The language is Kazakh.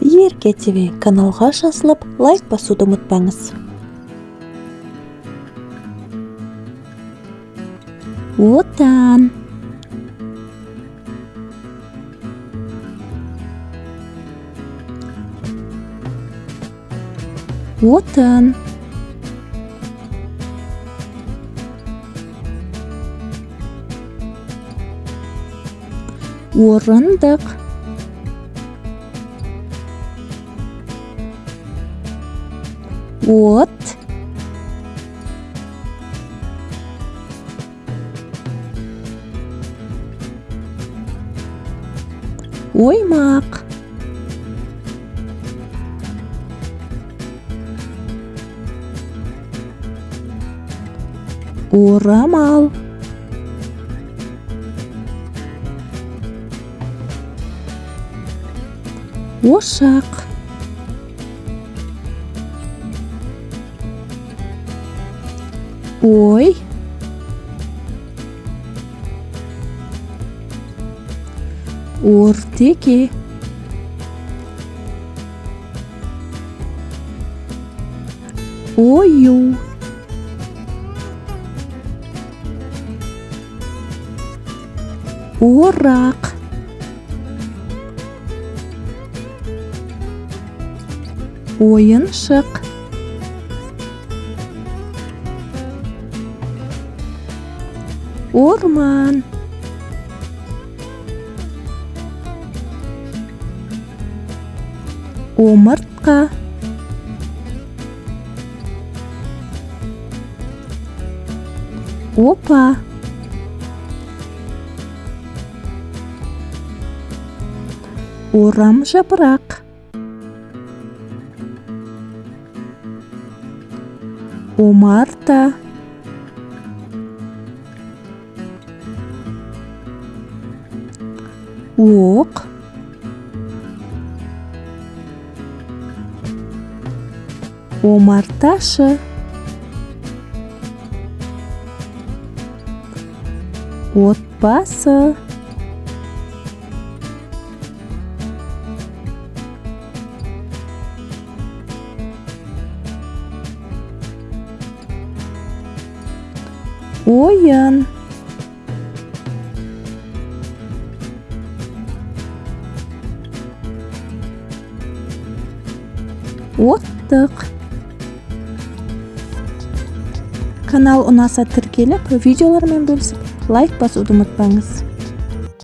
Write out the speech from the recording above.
Ерке ТВ каналға жазылып, лайк басуды ұмытпаңыз. Отан. Отан. Орындық. От. Оймақ. Орамал. Ошақ. Ой. Ортеке. Ою. Орақ. Ойыншық. Орман. Омыртқа. Опа. Орам жапырақ. Омарта. Оқ. Омарташы. Отбасы. Ойын. Оттық. Канал ұнаса тіркеліп, видеолармен бөлісіп, лайк басуды ұмытпаңыз.